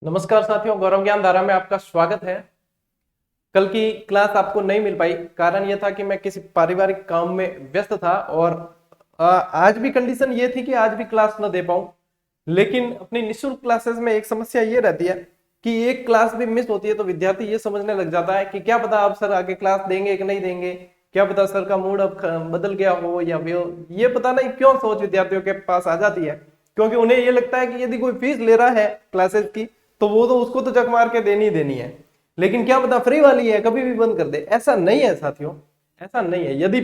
नमस्कार साथियों, गौरव ज्ञान धारा में आपका स्वागत है। कल की क्लास आपको नहीं मिल पाई, कारण यह था कि मैं किसी पारिवारिक काम में व्यस्त था और आज भी कंडीशन ये थी कि आज भी क्लास न दे पाऊं। लेकिन अपनी निःशुल्क क्लासेस में एक समस्या ये रहती है कि एक क्लास भी मिस होती है तो विद्यार्थी ये समझने लग जाता है कि क्या पता अब सर आगे क्लास देंगे कि नहीं देंगे, क्या पता सर का मूड अब बदल गया हो या ये पता नहीं क्यों सोच विद्यार्थियों के पास आ जाती है। क्योंकि उन्हें ये लगता है कि यदि कोई फीस ले रहा है क्लासेस की तो वो तो उसको तो जग मार के देनी ही देनी है, लेकिन क्या पता फ्री वाली है कभी भी बंद कर दे। ऐसा नहीं है साथियों, ऐसा नहीं है। यदि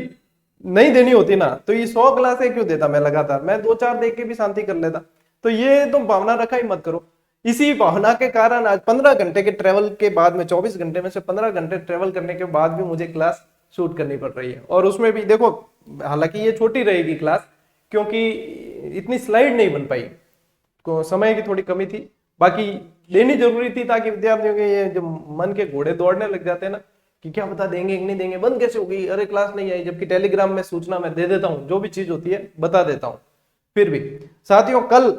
नहीं देनी होती ना तो ये 100 क्लासें क्यों देता, मैं लगातार मैं 2-4 देख के भी शांति कर लेता। तो ये तुम भावना रखा ही मत करो। इसी भावना के कारण आज 15 घंटे के ट्रेवल के बाद में 24 घंटे में से 15 घंटे ट्रेवल करने के बाद भी मुझे क्लास शूट करनी पड़ रही है। और उसमें भी देखो, हालांकि ये छोटी रहेगी क्लास क्योंकि इतनी स्लाइड नहीं बन पाई, समय की थोड़ी कमी थी। बाकी लेनी जरूरी थी ताकि विद्यार्थियों के ये जो मन के घोड़े दौड़ने लग जाते हैं ना कि क्या पता देंगे कि नहीं देंगे, बंद कैसे होगी, अरे क्लास नहीं आई, जबकि टेलीग्राम में सूचना मैं दे देता हूं, जो भी चीज होती है बता देता हूं। फिर भी साथियों, कल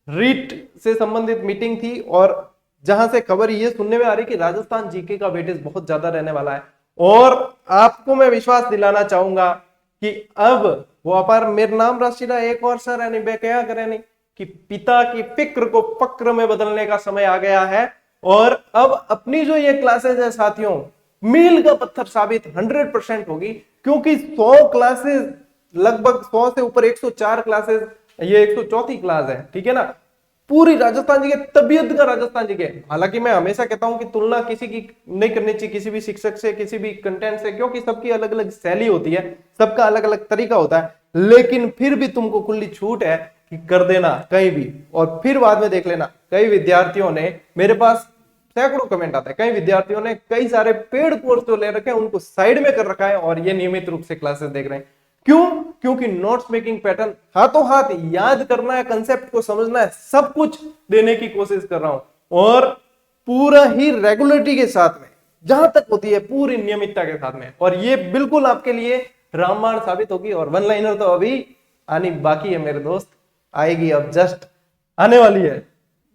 रीट से संबंधित मीटिंग थी और जहां से खबर ये सुनने में आ रही कि राजस्थान जीके का वेटेज बहुत ज्यादा रहने वाला है। और आपको मैं विश्वास दिलाना चाहूंगा कि अब वो अपार मेरे नाम राशिदा एक और सर यानी बे क्या करे नहीं कि पिता की फिक्र को फक्र में बदलने का समय आ गया है। और अब अपनी जो ये क्लासेस है साथियों, मील का पत्थर साबित 100% होगी, क्योंकि 100 क्लासेस, लगभग 100 से ऊपर 104 क्लासेस, ये 104वीं क्लास है, ठीक है ना। पूरी राजस्थान जी के तबीयत का राजस्थान जी के, हालांकि मैं हमेशा कहता हूं कि तुलना किसी की नहीं करनी चाहिए किसी भी शिक्षक से, किसी भी कंटेंट से, क्योंकि सबकी अलग अलग शैली होती है, सबका अलग अलग तरीका होता है। लेकिन फिर भी तुमको खुली छूट है कि कर देना कहीं भी, और फिर बाद में देख लेना। कई विद्यार्थियों ने मेरे पास सैकड़ों कमेंट आता है, कई विद्यार्थियों ने कई सारे पेड कोर्स जो ले रखे हैं उनको साइड में कर रखा है और ये नियमित रूप से क्लासेस देख रहे हैं। क्यों? क्योंकि नोट्स मेकिंग पैटर्न हाथों हाथ याद करना है, कंसेप्ट को समझना है, सब कुछ देने की कोशिश कर रहा हूं और पूरा ही रेगुलरिटी के साथ में, जहां तक होती है पूरी नियमितता के साथ में। और ये बिल्कुल आपके लिए रामबाण साबित होगी। और वन लाइनर तो अभी आनी बाकी है मेरे दोस्त, आएगी, अब जस्ट आने वाली है,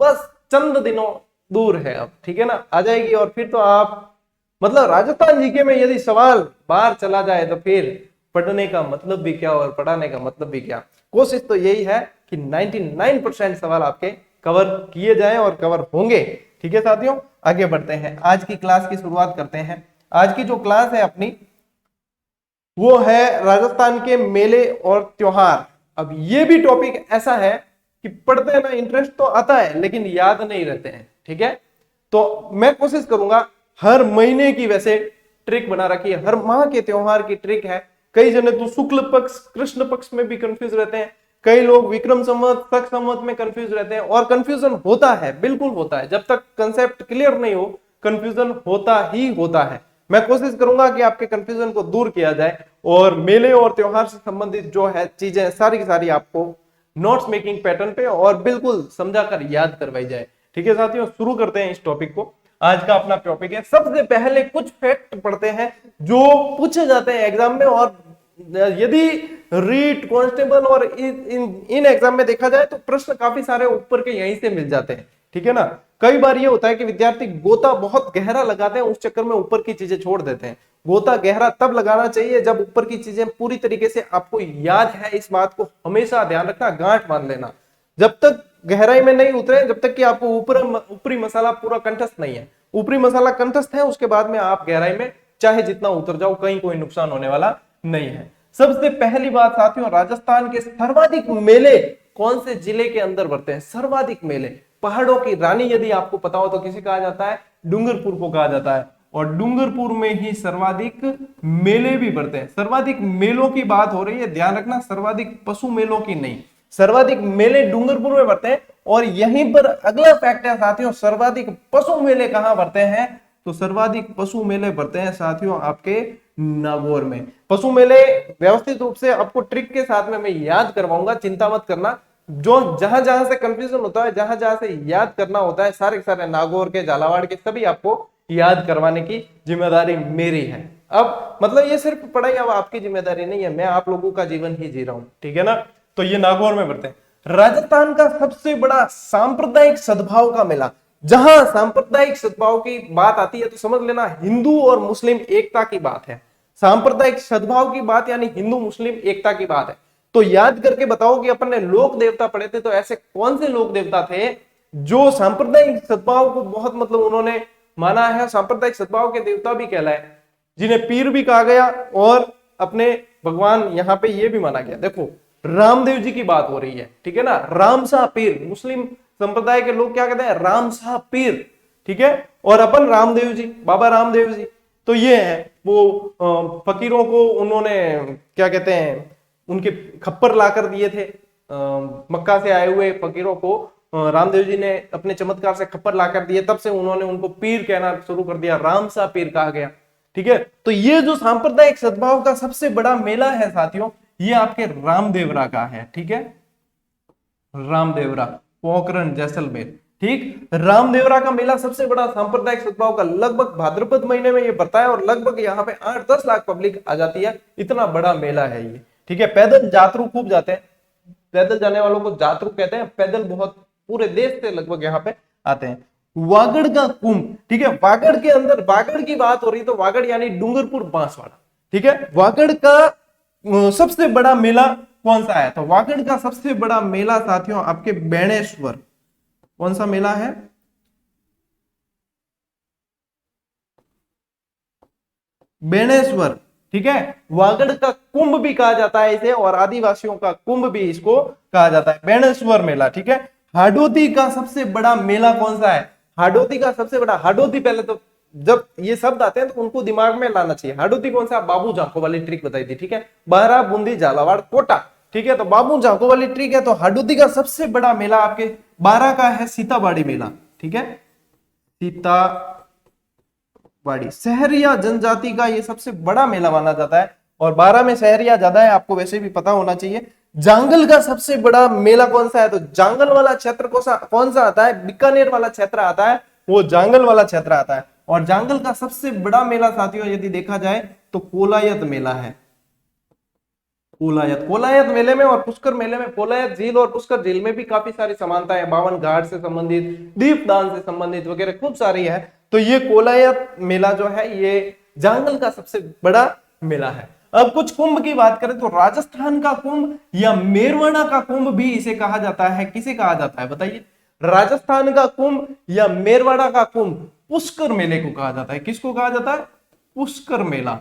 बस चंद दिनों दूर है अब, ठीक है ना, आ जाएगी। और फिर तो आप मतलब राजस्थान जीके में यदि सवाल बाहर चला जाए तो फिर पढ़ने का मतलब भी क्या और पढ़ाने का मतलब भी क्या। कोशिश तो यही है कि 99% सवाल आपके कवर किए जाएं और कवर होंगे, ठीक है साथियों। आगे बढ़ते हैं, आज की क्लास की शुरुआत करते हैं। आज की जो क्लास है अपनी वो है राजस्थान के मेले और त्योहार। अब ये भी टॉपिक ऐसा है कि पढ़ते हैं ना, इंटरेस्ट तो आता है लेकिन याद नहीं रहते हैं, ठीक है। तो मैं कोशिश करूंगा हर महीने की, वैसे ट्रिक बना रखी है, हर माह के त्योहार की ट्रिक है। कई जने तो शुक्ल पक्ष कृष्ण पक्ष में भी कंफ्यूज रहते हैं, कई लोग विक्रम संवत शक संवत में कंफ्यूज रहते हैं। और कंफ्यूजन होता है, बिल्कुल होता है, जब तक कंसेप्ट क्लियर नहीं हो कंफ्यूजन होता ही होता है। मैं कोशिश करूंगा कि आपके कंफ्यूजन को दूर किया जाए और मेले और त्योहार से संबंधित जो है चीजें सारी की सारी आपको नोट्स मेकिंग पैटर्न पे और बिल्कुल समझाकर याद करवाई जाए, ठीक है साथियों। शुरू करते हैं इस टॉपिक को। आज का अपना टॉपिक है, सबसे पहले कुछ फैक्ट पढ़ते हैं जो पूछे जाते हैं एग्जाम में। और यदि रीट कांस्टेबल और इन एग्जाम में देखा जाए तो प्रश्न काफी सारे ऊपर के यहीं से मिल जाते हैं, ठीक है ना। कई बार ये होता है कि विद्यार्थी गोता बहुत गहरा लगाते हैं, उस चक्कर में ऊपर की चीजें छोड़ देते हैं। गोता गहरा तब लगाना चाहिए जब ऊपर की चीजें पूरी तरीके से आपको याद है। इस बात को हमेशा ध्यान रखना, गांठ बांध लेना। जब तक गहराई में नहीं उतरे, जब तक कि आपको ऊपरी मसाला पूरा कंठस्थ नहीं है, ऊपरी मसाला कंठस्थ है, उसके बाद में आप गहराई में चाहे जितना उतर जाओ कहीं कोई नुकसान होने वाला नहीं है। सबसे पहली बात साथियों, राजस्थान के सर्वाधिक मेले कौन से जिले के अंदर बढ़ते हैं? सर्वाधिक मेले, पहाड़ों की रानी यदि आपको पता हो तो किसे कहा जाता है? डूंगरपुर को कहा जाता है। और डूंगरपुर में ही सर्वाधिक मेले भी बढ़ते हैं। सर्वाधिक मेलों की बात हो रही है, ध्यान रखना, सर्वाधिक पशु मेलों की नहीं। सर्वाधिक मेले डूंगरपुर में बढ़ते हैं। और यहीं पर अगला फैक्ट है साथियों, सर्वाधिक पशु मेले कहां बढ़ते हैं? तो सर्वाधिक पशु मेले बढ़ते हैं साथियों आपके नागौर में। पशु मेले व्यवस्थित रूप से आपको ट्रिक के साथ में मैं याद करवाऊंगा, चिंता मत करना। जो जहां जहां से कंफ्यूजन होता है, जहां जहां से याद करना होता है, सारे सारे नागौर के, झालावाड़ के सभी आपको याद करवाने की जिम्मेदारी मेरी है। अब मतलब ये सिर्फ पढ़ाई अब आपकी जिम्मेदारी नहीं है, मैं आप लोगों का जीवन ही जी रहा हूं, ठीक है ना। तो ये नागौर में बढ़ते हैं। राजस्थान का सबसे बड़ा सांप्रदायिक सद्भाव का मेला, जहां सांप्रदायिक सद्भाव की बात आती है तो समझ लेना हिंदू और मुस्लिम एकता की बात है। सांप्रदायिक सद्भाव की बात यानी हिंदू मुस्लिम एकता की बात है। तो याद करके बताओ कि अपन ने लोक देवता पढ़े थे, तो ऐसे कौन से लोक देवता थे जो सांप्रदायिक सद्भाव को बहुत मतलब उन्होंने माना है, सांप्रदायिक सद्भाव के देवता भी कहलाए, जिन्हें पीर भी कहा गया और अपने भगवान यहाँ पे ये भी माना गया। देखो रामदेव जी की बात हो रही है, ठीक है ना, राम शाह पीर, मुस्लिम संप्रदाय के लोग क्या कहते हैं, राम शाह पीर, ठीक है, और अपन रामदेव जी, बाबा रामदेव जी। तो ये है वो फकीरों को उन्होंने क्या कहते हैं, उनके खप्पर लाकर दिए थे, मक्का से आए हुए फकीरों को रामदेव जी ने अपने चमत्कार से खप्पर लाकर दिए, तब से उन्होंने उनको पीर कहना शुरू कर दिया, राम शाह पीर कहा गया, ठीक है। तो ये जो सांप्रदायिक सद्भाव का सबसे बड़ा मेला है साथियों, ये आपके रामदेवरा का है, ठीक है, रामदेवरा, पोखरण जैसलमेर, ठीक। रामदेवरा का मेला सबसे बड़ा सांप्रदायिक सद्भाव का, लगभग भाद्रपद महीने में ये पड़ता है और लगभग यहाँ पे 8-10 लाख पब्लिक आ जाती है, इतना बड़ा मेला है ये, ठीक है। पैदल यात्रु खूब जाते हैं, पैदल जाने वालों को यात्रु कहते हैं, पैदल बहुत पूरे देश से लगभग यहाँ पे आते हैं। वागड़ का कुंभ, ठीक है, वागड़ के अंदर, वागड़ की बात हो रही तो वागड़ यानी डूंगरपुर बांसवाड़ा, ठीक है। वागड़ का सबसे बड़ा मेला कौन सा है, तो वागड़ का सबसे बड़ा मेला साथियों आपके बेणेश्वर, कौन सा मेला है, बेणेश्वर, ठीक है। वागड़ का कुंभ भी कहा जाता है इसे, और आदिवासियों का कुंभ भी इसको कहा जाता है, बेणेश्वर मेला, ठीक है। हाडोती का सबसे बड़ा मेला कौन सा है, हाडोती का सबसे बड़ा, हाडोती पहले तो जब ये शब्द आते हैं तो उनको दिमाग में लाना चाहिए। हाडोती कौन सा, बाबू झांको वाली ट्रिक बताई थी, ठीक है, बारा बूंदी झालावाड़ कोटा, ठीक है, तो बाबू झांको वाली ट्रिक है। तो हाडोती का सबसे बड़ा मेला आपके 12 का है सीताबाड़ी मेला, ठीक है, सीताबाड़ी सहरिया जनजाति का ये सबसे बड़ा मेला माना जाता है, और 12 में सहरिया ज्यादा है, आपको वैसे भी पता होना चाहिए। जांगल का सबसे बड़ा मेला कौन सा है, तो जांगल वाला क्षेत्र कौन सा आता है, बीकानेर वाला क्षेत्र आता है, वो जांगल वाला क्षेत्र आता है। और जांगल का सबसे बड़ा मेला साथियों यदि देखा जाए तो कोलायत मेला है, कोलायत, कोलायत मेले में और पुष्कर मेले में, कोलायत झील और पुष्कर झील में भी काफी सारी समानता है, 52 घाट से संबंधित, दीपदान से संबंधित वगैरह खूब सारी है। तो ये कोलायत मेला जो है ये जांगल का सबसे बड़ा मेला है। अब कुछ कुंभ की बात करें तो राजस्थान का कुंभ या मेरवाड़ा का कुंभ भी इसे कहा जाता है, किसे कहा जाता है बताइए, राजस्थान का कुंभ या मेरवाड़ा का कुंभ पुष्कर मेले को कहा जाता है, किसको कहा जाता है, पुष्कर मेला,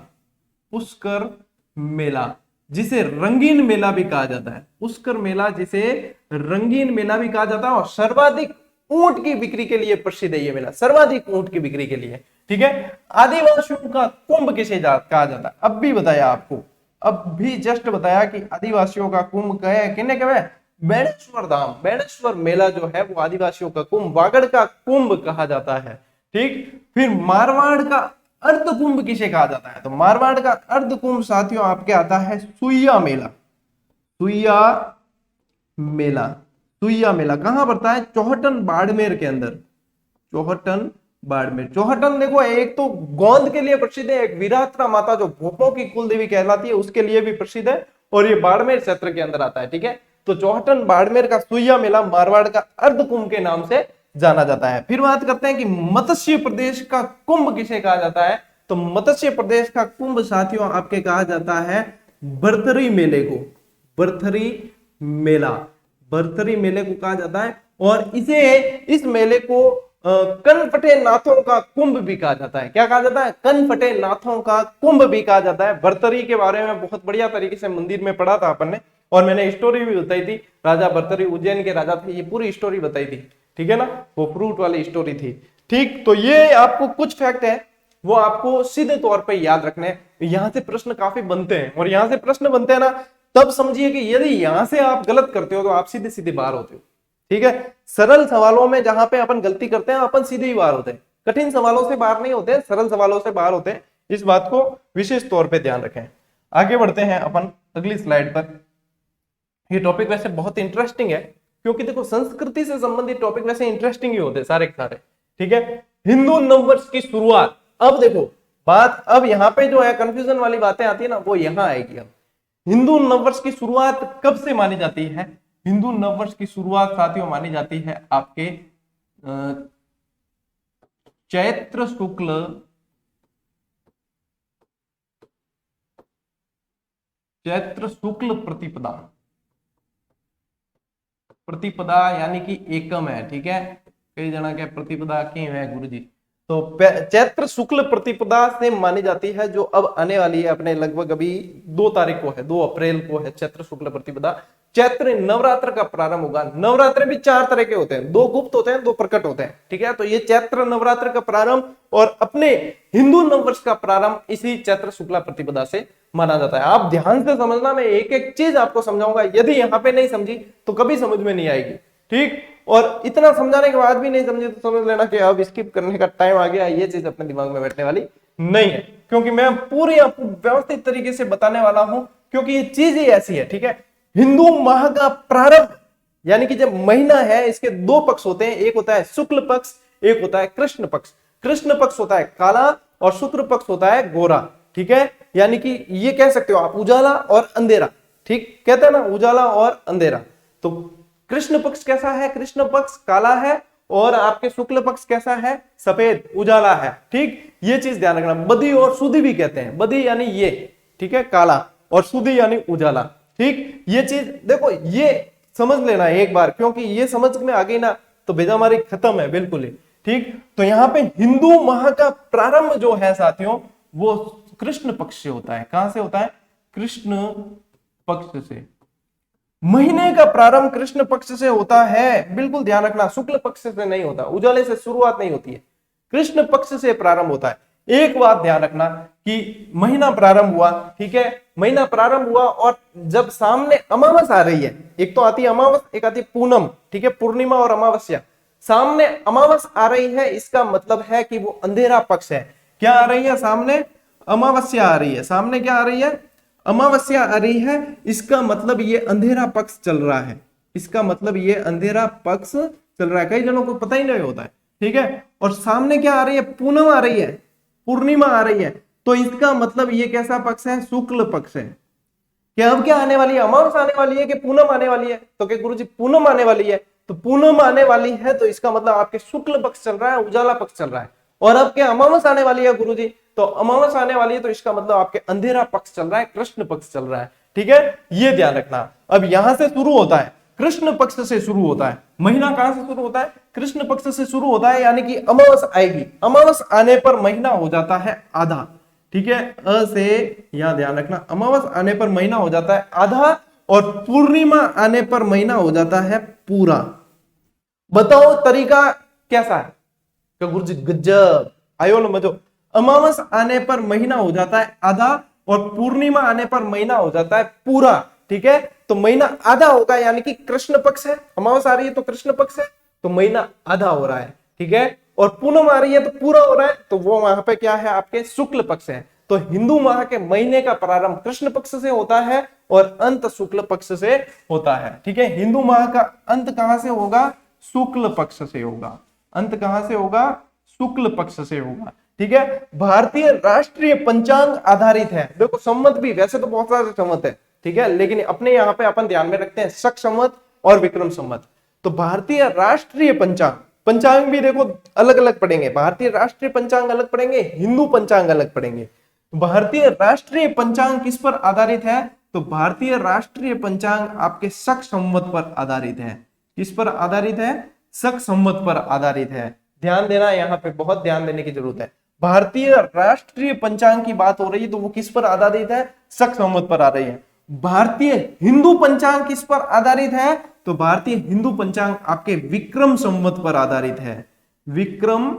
पुष्कर मेला, जिसे रंगीन मेला भी कहा जाता है, पुष्कर मेला जिसे रंगीन मेला भी कहा जाता है। और सर्वाधिक ऊंट की बिक्री के लिए प्रसिद्ध है ये मेला, सर्वाधिक ऊंट की बिक्री के लिए, ठीक है। आदिवासियों का कुंभ किसे कहा जाता है, अब भी बताया आपको, अब भी जस्ट बताया कि आदिवासियों का कुंभ कहे किन्ने कहे, बेणेश्वर धाम, बेणेश्वर मेला जो है वो आदिवासियों का कुंभ, वागड़ का कुंभ कहा जाता है, ठीक। फिर मारवाड़ का अर्ध कुंभ किसे कहा जाता है, तो मारवाड़ का अर्ध कुंभ साथियों आपके आता है सुइया मेला, सुइया मेला, सुइया मेला कहां पड़ता है, चौहटन बाड़मेर के अंदर, चौहटन बाड़मेर। चौहटन देखो एक तो गोंद के लिए प्रसिद्ध है, एक विराटरा माता जो भोपों की कुल देवी कहलाती है उसके लिए भी प्रसिद्ध है, और ये बाड़मेर क्षेत्र के अंदर आता है, ठीक है। तो चौहटन बाड़मेर का सुइया मेला मारवाड़ का अर्ध कुंभ के नाम से जाना जाता है। फिर बात करते हैं कि मत्स्य प्रदेश का कुंभ किसे कहा जाता है, तो मत्स्य प्रदेश का कुंभ साथियों आपके कहा जाता है बरथरी मेले को, बरथरी मेला, बरथरी मेले को कहा जाता है। और इस मेले को कनफटे नाथों का कुंभ भी कहा जाता है, क्या कहा जाता है, कनफटे नाथों का कुंभ भी कहा जाता है। बरथरी के बारे में बहुत बढ़िया तरीके से मंदिर में पढ़ा था अपन ने, और मैंने स्टोरी भी बताई थी, राजा बरथरी उज्जैन के राजा थे, ये पूरी स्टोरी बताई थी, ठीक है ना, वो फ्रूट वाली स्टोरी थी, ठीक। तो ये आपको कुछ फैक्ट है वो आपको सीधे तौर पे याद रखने हैं, यहां से प्रश्न काफी बनते हैं, और यहां से प्रश्न बनते हैं ना तब समझिए कि यदि यहां से आप गलत करते हो तो आप सीधे सीधे बाहर होते हो, ठीक है। सरल सवालों में जहां पे अपन गलती करते हैं अपन सीधे ही बाहर होते हैं, कठिन सवालों से बाहर नहीं होते, सरल सवालों से बाहर होते हैं, इस बात को विशेष तौर पे ध्यान रखें। आगे बढ़ते हैं अपन अगली स्लाइड पर। ये टॉपिक वैसे बहुत इंटरेस्टिंग है, क्योंकि देखो संस्कृति से संबंधित टॉपिक वैसे इंटरेस्टिंग ही होते हैं सारे के सारे, ठीक है। हिंदू नववर्ष की शुरुआत, अब देखो बात, अब यहाँ पे जो है कंफ्यूजन वाली बातें आती है ना वो यहाँ आएगी। अब हिंदू नववर्ष की शुरुआत कब से मानी जाती है, हिंदू नववर्ष की शुरुआत साथियों मानी जाती है आपके चैत्र शुक्ल प्रतिपदा, प्रतिपदा यानी कि एकम है, ठीक है। कई जना के प्रतिपदा क्यों है गुरु जी, तो चैत्र शुक्ल प्रतिपदा से मानी जाती है, जो अब आने वाली है अपने लगभग अभी 2 तारीख को है, 2 अप्रैल को है चैत्र शुक्ल प्रतिपदा। चैत्र नवरात्र का प्रारंभ होगा। नवरात्र भी 4 तरह के होते हैं, 2 गुप्त होते हैं, 2 प्रकट होते हैं, ठीक है। तो ये चैत्र नवरात्र का प्रारंभ और अपने हिंदू नववर्ष का प्रारंभ इसी चैत्र शुक्ला प्रतिपदा से माना जाता है। आप ध्यान से समझना, मैं एक एक चीज आपको समझाऊंगा, यदि यहाँ पे नहीं समझी तो कभी समझ में नहीं आएगी, ठीक। और इतना समझाने के बाद भी नहीं समझे तो समझ लेना कि अब स्किप करने का टाइम आ गया, ये चीज अपने दिमाग में बैठने वाली नहीं है, क्योंकि मैं पूरी आपको व्यवस्थित तरीके से बताने वाला हूं, क्योंकि ये चीज ही ऐसी है, ठीक है। हिंदू माह का प्रारंभ यानी कि जब महीना है, इसके 2 पक्ष होते हैं, एक होता है शुक्ल पक्ष, एक होता है कृष्ण पक्ष। कृष्ण पक्ष होता है काला और शुक्ल पक्ष होता है गोरा, ठीक है। यानी कि ये कह सकते हो आप उजाला और अंधेरा, ठीक कहते हैं ना, उजाला और अंधेरा। तो कृष्ण पक्ष कैसा है, कृष्ण पक्ष काला है और आपके शुक्ल पक्ष कैसा है, सफेद उजाला है, ठीक। ये चीज ध्यान रखना। बदी और सुधी भी कहते हैं, बदी यानी ये, ठीक है, काला, और सुधी यानी उजाला, ठीक। ये चीज देखो, ये समझ लेना एक बार, क्योंकि ये समझ में आ गई ना तो बेजामारी खत्म है बिल्कुल ही, ठीक। तो यहाँ पे हिंदू माह का प्रारंभ जो है साथियों, वो कृष्ण पक्ष से होता है। कहां से होता है, कृष्ण पक्ष से। महीने का प्रारंभ कृष्ण पक्ष से होता है, बिल्कुल ध्यान रखना, शुक्ल पक्ष से नहीं होता, उजाले से शुरुआत नहीं होती है, कृष्ण पक्ष से प्रारंभ होता है। एक बात ध्यान रखना कि महीना प्रारंभ हुआ, ठीक है, महीना प्रारंभ हुआ और जब सामने अमावस आ रही है, एक तो आती है अमावस, एक आती है पूनम, ठीक है, पूर्णिमा और अमावस्या, सामने अमावस आ रही है, इसका मतलब है कि वो अंधेरा पक्ष है। क्या आ रही है सामने, अमावस्या आ रही है, सामने क्या आ रही है, अमावस्या आ रही है, इसका मतलब ये अंधेरा पक्ष चल रहा है, इसका मतलब ये अंधेरा पक्ष चल रहा है। कई जनों को पता ही नहीं होता है, ठीक है। और सामने क्या आ रही है, पूनम आ रही है, पूर्णिमा आ रही है, तो इसका मतलब ये कैसा पक्ष है, शुक्ल पक्ष है। क्या अब क्या आने वाली है, अमावस आने वाली है कि पूनम आने वाली है, तो क्या गुरुजी पूनम आने वाली है, तो पूनम आने वाली है, तो इसका मतलब आपके शुक्ल पक्ष चल रहा है, उजाला पक्ष चल रहा है। और अब क्या अमावस आने वाली है गुरुजी, तो अमावस आने वाली है, तो इसका मतलब आपके अंधेरा पक्ष चल रहा है, कृष्ण पक्ष चल रहा है, ठीक है। ये ध्यान रखना। अब यहां से शुरू होता है, कृष्ण पक्ष से शुरू होता है, महीना कहां से शुरू होता है, कृष्ण पक्ष से शुरू होता है, यानी कि अमावस आएगी, अमावस आने पर महीना हो जाता है आधा, ठीक है। अ से यहां ध्यान रखना, अमावस आने पर महीना हो जाता है आधा और पूर्णिमा आने पर महीना हो जाता है पूरा। बताओ तरीका कैसा है, तो गुरुजी गजब, आयो ना मजो। अमावस आने पर महीना हो जाता है आधा और पूर्णिमा आने पर महीना हो जाता है पूरा, ठीक है। तो महीना आधा होगा, यानी कि कृष्ण पक्ष है, अमावस आ रही है तो कृष्ण पक्ष है, तो महीना आधा हो रहा है, ठीक है। और पूनम आ रही है तो पूरा हो रहा है, तो वो वहां पे क्या है, आपके शुक्ल पक्ष है। तो हिंदू माह के महीने का प्रारंभ कृष्ण पक्ष से होता है और अंत शुक्ल पक्ष से होता है, ठीक है। हिंदू माह का अंत कहां से होगा, शुक्ल पक्ष से होगा, अंत कहां से होगा, शुक्ल पक्ष से होगा, ठीक है। भारतीय राष्ट्रीय पंचांग आधारित है। देखो संवत भी, वैसे तो बहुत सारे संवत है, ठीक है, लेकिन अपने यहाँ पे अपन ध्यान में रखते हैं शक संवत और विक्रम संवत। तो भारतीय राष्ट्रीय पंचांग, पंचांग भी देखो अलग अलग पढ़ेंगे, भारतीय राष्ट्रीय पंचांग अलग पढ़ेंगे, हिंदू पंचांग अलग पढ़ेंगे। भारतीय राष्ट्रीय पंचांग किस पर आधारित है, तो भारतीय राष्ट्रीय पंचांग आपके शक संवत पर आधारित है। किस पर आधारित है, शक संवत पर आधारित है। ध्यान देना, यहाँ पे बहुत ध्यान देने की जरूरत है। भारतीय राष्ट्रीय पंचांग की बात हो रही है तो वो किस पर आधारित है, शक संवत पर आ रही है। भारतीय हिंदू पंचांग किस पर आधारित है, तो भारतीय हिंदू पंचांग आपके विक्रम संवत पर आधारित है, विक्रम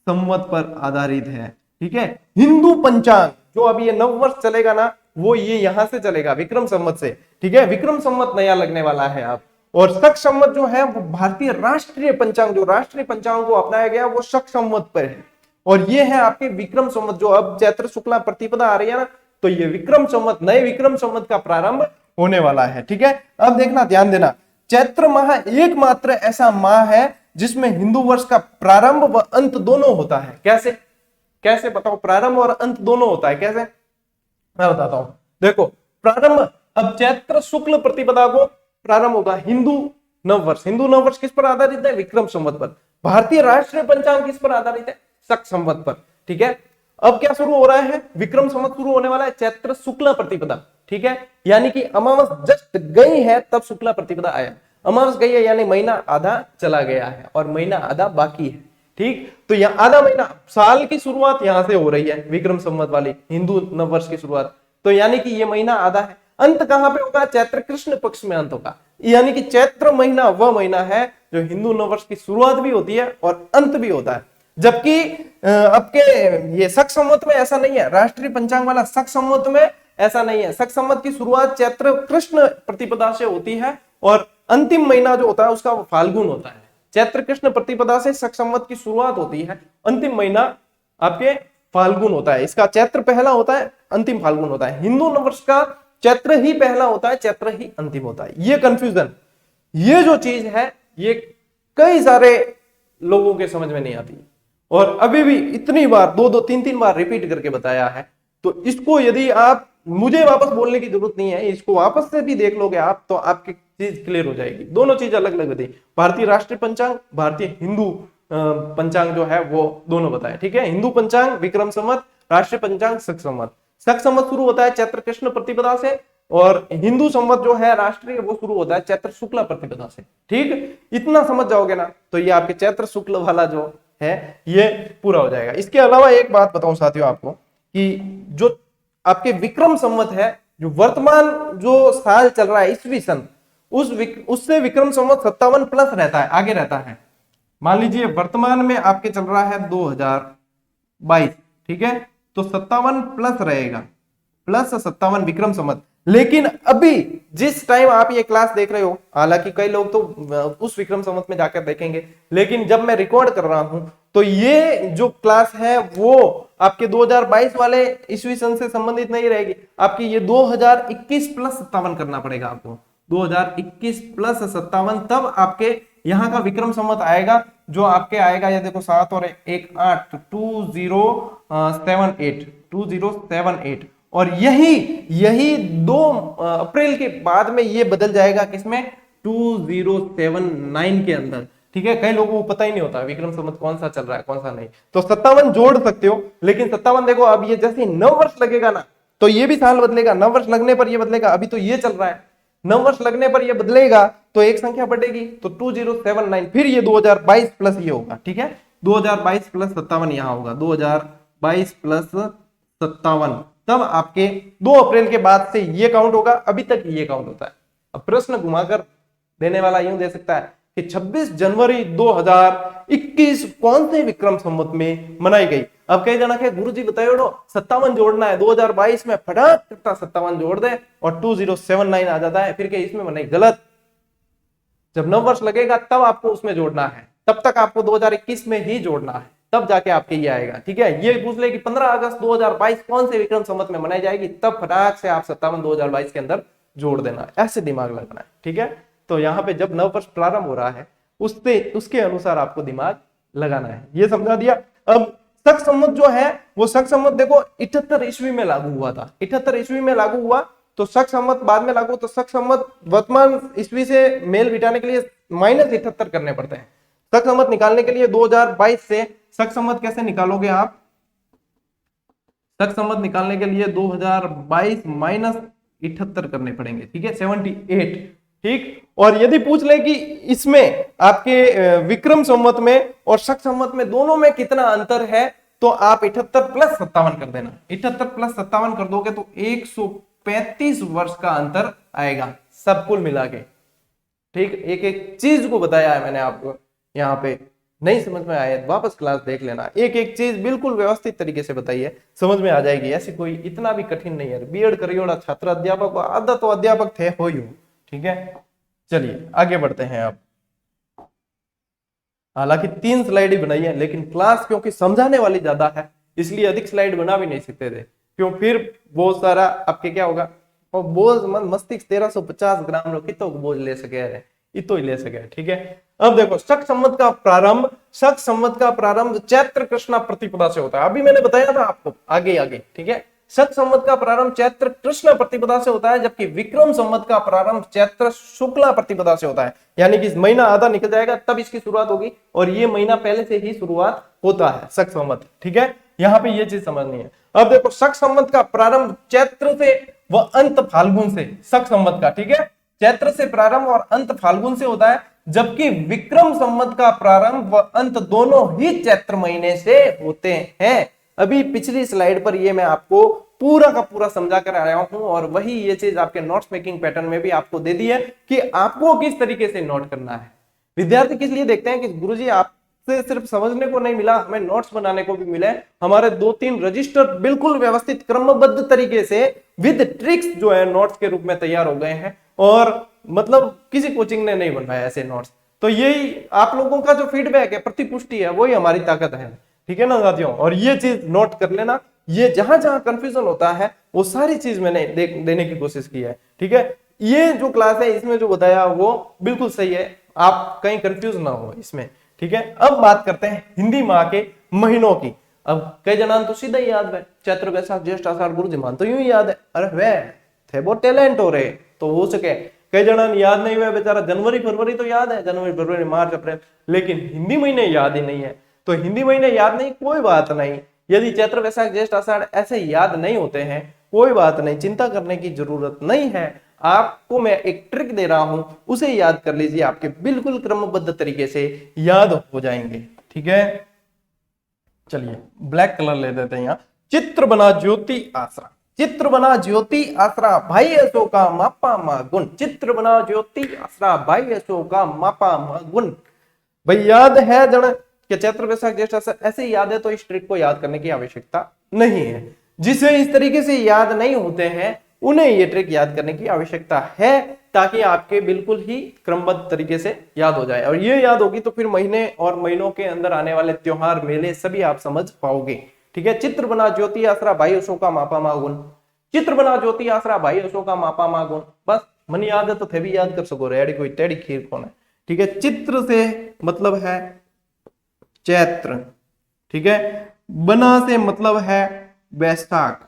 संवत पर आधारित है, ठीक है। हिंदू पंचांग जो अभी ये नववर्ष चलेगा ना, वो ये यहां से चलेगा विक्रम संवत से, ठीक है। विक्रम संवत नया लगने वाला है आप। और शक संवत जो है वो भारतीय राष्ट्रीय पंचांग, जो राष्ट्रीय पंचांग को अपनाया गया वो शक संवत पर है। और ये है आपके विक्रम संवत, जो अब चैत्र शुक्ला प्रतिपदा आ रही है ना, तो ये विक्रम संवत, नए विक्रम संवत का प्रारंभ होने वाला है, ठीक है। अब देखना, ध्यान देना, चैत्र माह एकमात्र ऐसा माह है जिसमें हिंदू वर्ष का प्रारंभ व अंत दोनों होता है। कैसे, कैसे बताओ, प्रारंभ और अंत दोनों होता है, कैसे, मैं बताता हूं। देखो प्रारंभ, अब चैत्र शुक्ल प्रतिपदा को प्रारंभ होगा हिंदू नववर्ष। हिंदू नववर्ष किस पर आधारित है, विक्रम संवत पर। भारतीय राष्ट्रीय पंचांग किस पर आधारित है, शक संवत पर। ठीक है, अब क्या शुरू हो रहा है, विक्रम संवत शुरू होने वाला है, चैत्र शुक्ला प्रतिपदा। ठीक है, यानी कि अमावस जस्ट गई है तब शुक्ला प्रतिपदा आया। अमावस गई है यानी महीना आधा चला गया है और महीना आधा बाकी है। ठीक, तो यहाँ आधा महीना, साल की शुरुआत यहां से हो रही है, विक्रम संवत वाली हिंदू नववर्ष की शुरुआत, तो यानी कि ये महीना आधा है। अंत कहां पे होगा, चैत्र कृष्ण पक्ष में अंत होगा, यानी कि चैत्र महीना वह महीना है जो हिंदू नववर्ष की शुरुआत भी होती है और अंत भी होता है। जबकि आपके ये शक संवत में ऐसा नहीं है, राष्ट्रीय पंचांग वाला शक संवत में ऐसा नहीं है। शक संवत की शुरुआत चैत्र कृष्ण प्रतिपदा से होती है और अंतिम महीना जो होता है उसका फाल्गुन होता है। चैत्र कृष्ण प्रतिपदा से शक संवत की शुरुआत होती है, अंतिम महीना आपके फाल्गुन होता है। इसका चैत्र पहला होता है, अंतिम फाल्गुन होता है। हिंदू नववर्ष का चैत्र ही पहला होता है, चैत्र ही अंतिम होता है। ये कंफ्यूजन, ये जो चीज है, ये कई सारे लोगों के समझ में नहीं आती और अभी भी इतनी बार, दो तीन तीन बार रिपीट करके बताया है। तो इसको यदि आप, मुझे वापस बोलने की जरूरत नहीं है, इसको वापस से भी देख लोगे आप तो आपकी चीज क्लियर हो जाएगी। दोनों चीज अलग अलग बताई, भारतीय राष्ट्रीय पंचांग, भारतीय हिंदू पंचांग जो है वो दोनों बताए। ठीक है, हिंदू पंचांग विक्रम संवत, राष्ट्रीय पंचांग शक संवत। शक संवत शुरू होता है चैत्र कृष्ण प्रतिपदा से और हिंदू संवत जो है राष्ट्रीय वो शुरू होता है चैत्र शुक्ला प्रतिपदा से। ठीक, इतना समझ जाओगे ना तो ये आपके चैत्र शुक्ल वाला जो है ये पूरा हो जाएगा। इसके अलावा एक बात बताऊं साथियों आपको कि जो आपके विक्रम संवत है, जो वर्तमान जो साल चल रहा है ईस्वी सन, उससे विक्रम संवत 57 प्लस रहता है, आगे रहता है। मान लीजिए वर्तमान में आपके चल रहा है 2022, ठीक है, तो 57 प्लस रहेगा, प्लस 57 विक्रम संवत। लेकिन अभी जिस टाइम आप ये क्लास देख रहे हो, हालांकि कई लोग तो उस विक्रम संवत में जाकर देखेंगे, लेकिन जब मैं रिकॉर्ड कर रहा हूं तो ये जो क्लास है वो आपके 2022 वाले ईस्वी सन से संबंधित नहीं रहेगी, आपकी ये 2021 प्लस 57 करना पड़ेगा आपको। 2021 प्लस 57 तब आपके यहाँ का विक्रम संवत आएगा, जो आपके आएगा, ये देखो 7 और 1 8, 2078 और यही 2 अप्रैल के बाद में ये बदल जाएगा किसमें, 2079 के अंदर। ठीक है, कई लोगों को पता ही नहीं होता विक्रम संवत कौन सा चल रहा है कौन सा नहीं, तो 57 जोड़ सकते हो। लेकिन 57 देखो, अब ये जैसे 9 वर्ष लगेगा ना तो ये भी साल बदलेगा, 9 वर्ष लगने पर ये बदलेगा। अभी तो ये चल रहा है, 9 वर्ष लगने पर ये बदलेगा तो एक संख्या बढ़ेगी, तो 2079, फिर ये 2022 प्लस ये होगा। ठीक है, 2022 प्लस 57 यहाँ होगा, 2022 प्लस 57, तब आपके 2 अप्रैल के बाद से ये काउंट होगा। अभी तक ये काउंट होता है। अब प्रश्न घुमाकर देने वाला यूं दे सकता है कि 26 जनवरी 2021 कौन से विक्रम संवत में मनाई गई। अब कई जना के गुरुजी बताओ 57 जोड़ना है, 2022 में फटाक करता 57 जोड़ दे और 2079 आ जाता है, फिर के इसमें मनाई। गलत, जब 9 वर्ष लगेगा तब आपको उसमें जोड़ना है, तब तक आपको 2021 में ही जोड़ना है, तब जाके आपके ये आएगा। ठीक है, ये पूछ ले कि 15 अगस्त 2022 कौन से विक्रम संवत में मनाई जाएगी, तब फटाक से आप 57 2022 के अंदर जोड़ देना, ऐसे दिमाग लगाना है। ठीक है, तो यहाँ पे जब नव वर्ष प्रारंभ हो रहा है उसके अनुसार आपको दिमाग लगाना है। ये समझा दिया। अब शक संवत जो है वो शक संवत देखो 78 ईस्वी में लागू हुआ था, 78 ईस्वी में लागू हुआ, तो शक संवत बाद में लागू, तो शक संवत वर्तमान ईस्वी से मेल बिठाने के लिए -78 करने पड़ते हैं। शक संवत निकालने के लिए 2022 से शक संवत कैसे निकालोगे आप, शक संवत निकालने के लिए 2022 -78 करने पड़ेंगे। ठीक है, 78। ठीक, और यदि पूछ ले कि इसमें आपके विक्रम संवत में और शक संवत में दोनों में कितना अंतर है, तो आप 78 प्लस 57 कर देना। 78 प्लस 57 कर दोगे तो 135 वर्ष का अंतर आएगा सब कुल मिला के। ठीक, एक एक चीज को बताया है मैंने आपको, यहाँ पे नहीं समझ में आया वापस क्लास देख लेना, एक एक चीज बिल्कुल व्यवस्थित तरीके से बताइए, समझ में आ जाएगी। ऐसी कोई इतना भी कठिन नहीं है। बीएड करियोड़ा छात्र अध्यापक, आधा तो अध्यापक थे हो ही। ठीक है, चलिए आगे बढ़ते हैं। अब हालांकि 3 स्लाइड ही बनाई है, लेकिन क्लास क्योंकि समझाने वाली ज्यादा है इसलिए अधिक स्लाइड बना भी नहीं सकते थे, क्यों फिर बहुत सारा आपके क्या होगा, और बोझ मस्तिष्क 1350 ग्राम लोग कितो बोझ ले सके, इतो ही ले सके। ठीक है, अब देखो शक संवत का प्रारंभ चैत्र कृष्णा प्रतिपदा से होता है। अभी मैंने बताया था आपको आगे आगे। ठीक है, शक संवत का प्रारंभ चैत्र कृष्ण प्रतिपदा से होता है, जबकि विक्रम संवत का प्रारंभ चैत्र शुक्ला प्रतिपदा से होता है। यानी कि महीना आधा निकल जाएगा तब इसकी शुरुआत होगी, और ये महीना पहले से ही शुरुआत होता है शक संवत। ठीक है, यहाँ पे ये चीज समझनी है। अब देखो शक संवत का प्रारंभ चैत्र से व अंत फाल्गुन से, शक संवत का, ठीक है, चैत्र से प्रारंभ और अंत फाल्गुन से होता है, जबकि विक्रम संवत का प्रारंभ व अंत दोनों ही चैत्र महीने से होते हैं। अभी पिछली स्लाइड पर ये मैं आपको पूरा का पूरा समझा कर आया हूं, और वही ये चीज आपके नोट्स मेकिंग पैटर्न में भी आपको दे दी है कि आपको किस तरीके से नोट करना है। विद्यार्थी किस लिए देखते हैं कि गुरुजी आपसे सिर्फ समझने को नहीं मिला, हमें नोट्स बनाने को भी मिले। हमारे 2-3 रजिस्टर बिल्कुल व्यवस्थित क्रमबद्ध तरीके से विद ट्रिक्स जो है नोट्स के रूप में तैयार हो गए हैं, और मतलब किसी कोचिंग ने नहीं बनवाया ऐसे नोट्स। तो यही आप लोगों का जो फीडबैक है, प्रतिपुष्टि है, वही हमारी ताकत है। ठीक है ना साथियों, और ये चीज नोट कर लेना, ये जहां जहां कंफ्यूजन होता है वो सारी चीज मैंने देने की कोशिश की है। ठीक है, ये जो क्लास है इसमें जो बताया वो बिल्कुल सही है, आप कहीं कंफ्यूज ना हो इसमें। ठीक है, अब बात करते हैं हिंदी माह के महीनों की। अब कई जनान तो सीधा ही याद है, चैत्र वैशाख ज्येष्ठ आषाढ़ गुरुजी मान तो यूं ही याद है। अरे वे थे बहुत टैलेंट हो रहे तो हो सके, कई जनान याद नहीं हुआ बेचारा, जनवरी फरवरी तो याद है, जनवरी फरवरी मार्च अप्रैल, लेकिन हिंदी महीने याद ही नहीं है। तो हिंदी महीने याद नहीं, कोई बात नहीं। यदि चैत्र वैशाख ज्येष्ठ आषाढ़ ऐसे याद नहीं होते हैं, कोई बात नहीं, चिंता करने की जरूरत नहीं है। आपको मैं एक ट्रिक दे रहा हूं, उसे याद कर लीजिए, आपके बिल्कुल क्रमबद्ध तरीके से याद हो जाएंगे। ठीक है, चलिए ब्लैक कलर ले देते हैं। यहाँ चित्र बना ज्योति आसरा, चित्र बना ज्योति आसरा भाई असो का मापा मा गुण, चित्र बना ज्योति आसरा भाई असो का मापा मा गुण। भाई याद है जन कि चैत्र वैशाख ज्येष्ठ आषाढ़ ऐसे याद है, तो इस ट्रिक को याद करने की आवश्यकता नहीं है। जिसे इस तरीके से याद नहीं होते हैं उन्हें ये ट्रिक याद करने की आवश्यकता है, ताकि आपके बिल्कुल ही क्रमबद्ध तरीके से याद हो जाए। और ये याद होगी तो फिर महीने और महीनों के अंदर आने वाले त्योहार मेले सभी आप समझ पाओगे। ठीक है, चित्र बना ज्योति आसरा भाई असो का मापा मा गुण, चित्र बना ज्योति आसरा भाई असो का मापा मा गुण। बस मन याद है तो थे भी याद कर सको, रेडी कोई टेढ़ी खीर कौन है। ठीक है, चित्र से मतलब है चैत्र, ठीक है, बना से मतलब है बैसाख,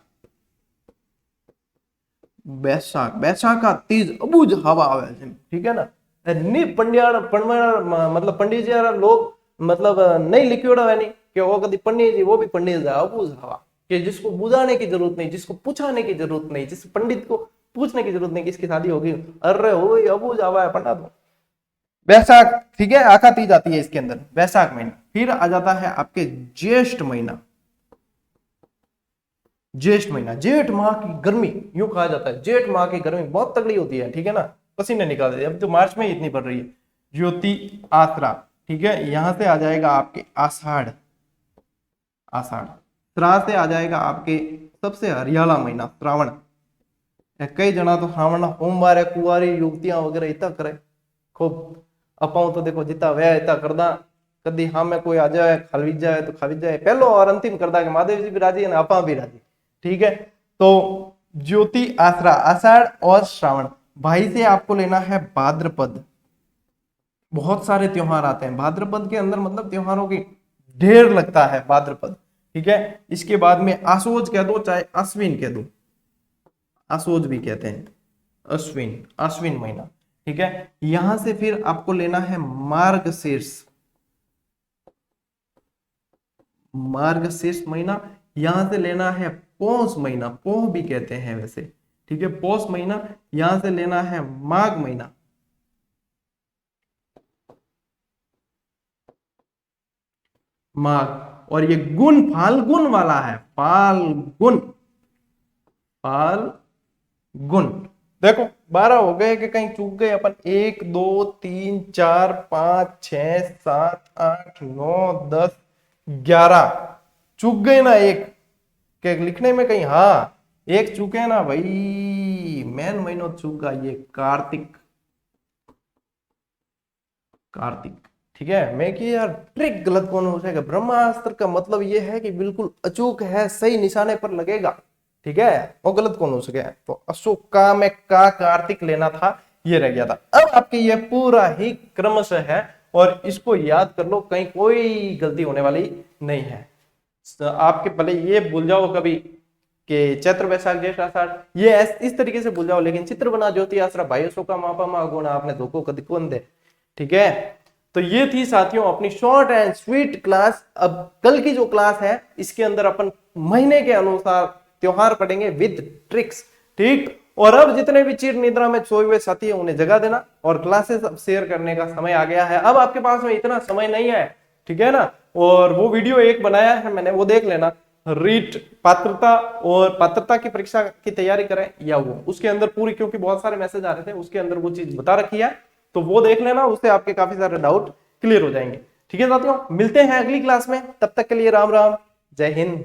बैसाख, बैसाख का तीज अबूझ हवा आवे છે, ठीक है ना। ની पंडिया मतलब पंडित जी लोग मतलब नहीं लिखियोड़ा है नहीं कि वो कभी पंडित जी, वो भी पंडित जी अबूझ हवा, कि जिसको बुझाने की जरूरत नहीं, जिसको पूछाने की जरूरत नहीं, जिस पंडित को पूछने की जरूरत नहीं किसकी शादी होगी, अरे हो अबूझ हवा है पंडा दो। बैसाख, ठीक है, आखा तीज आती है इसके अंदर, बैसाख महीना। फिर आ जाता है आपके ज्येष्ठ महीना, ज्येष्ठ महीना, जेठ माह की गर्मी यूं कहा जाता है, जेठ माह की गर्मी बहुत तगड़ी होती है, ठीक है ना, पसीने निकाल देती है। अब तो मार्च में ही इतनी पड़ रही है। ज्योति आसरा, ठीक है, यहां से आ जाएगा आपके आषाढ़, आषाढ़, श्राद्ध से आ जाएगा आपके सबसे हरियाला महीना श्रावण। कई जना तो श्रावण सोमवार कुंवारी युवतियां वगैरह इतना करे खूब, अपाऊ तो देखो जितना वह इतना करदा, कदी हाँ में कोई आ जाए खावी जाए तो खावी जाए, पहलो और अंतिम करदा के महादेव जी भी राजी है आपा भी राजी। ठीक है, तो ज्योति आसरा, आषाढ़ और श्रावण। भाई से आपको लेना है भाद्रपद, बहुत सारे त्योहार आते हैं भाद्रपद के अंदर, मतलब त्योहारों की ढेर लगता है भाद्रपद। ठीक है, इसके बाद में आसोज कह दो चाहे अश्विन कह दो, आसोज भी कहते हैं, अश्विन, अश्विन महीना। ठीक है, यहां से फिर आपको लेना है मार्गशीर्ष, मार्गशीर्ष महीना। यहां से लेना है पौष महीना, पोह भी कहते हैं वैसे, ठीक है, पौष महीना। यहां से लेना है माघ महीना, माघ। और ये गुण फाल्गुन वाला है, फाल्गुन, फाल्गुन। देखो 12 हो गए कि कहीं चूक गए अपन, 1 2 3 4 5 6 7 8 9 10 11 चूक गए ना एक के लिखने में कहीं, हाँ एक चूके ना भाई, मेन महीनों चूका ये कार्तिक, कार्तिक। ठीक है, मैं कि यार ट्रिक गलत कौन हो जाएगा, ब्रह्मास्त्र का मतलब ये है कि बिल्कुल अचूक है, सही निशाने पर लगेगा। ठीक है, वो गलत कौन हो सके, तो अशोक का में का कार्तिक लेना था, ये रह गया था। अब आपके ये पूरा ही क्रमशः है और इसको याद कर लो, कहीं कोई गलती होने वाली नहीं है। आपके भले ये भूल जाओ कभी कि चैत्र वैशाख ज्येष्ठ आषाढ़, ये इस तरीके से भूल जाओ, लेकिन चित्र बना ज्योति आसरा भाइयों सो का मापा मा गुण आपने धोखो कद कौन दे। ठीक है, तो ये थी साथियों अपनी शॉर्ट एंड स्वीट क्लास। अब कल की जो क्लास है इसके अंदर अपन महीने के अनुसार त्योहार पढ़ेंगे विद ट्रिक्स। ठीक, और अब जितने भी चिर निद्रा में सोए हुए साथी है उन्हें जगा देना, और क्लासेस अब शेयर करने का समय आ गया है। अब आपके पास में इतना समय नहीं है, ठीक है ना, और वो वीडियो एक बनाया है मैंने, वो देख लेना, रीट पात्रता और पात्रता की परीक्षा की तैयारी करें या वो, उसके अंदर पूरी, क्योंकि बहुत सारे मैसेज आ रहे थे, उसके अंदर वो चीज बता रखी है, तो वो देख लेना, उससे आपके काफी सारे डाउट क्लियर हो जाएंगे। ठीक है साथियों, मिलते हैं अगली क्लास में, तब तक के लिए राम राम, जय हिंद।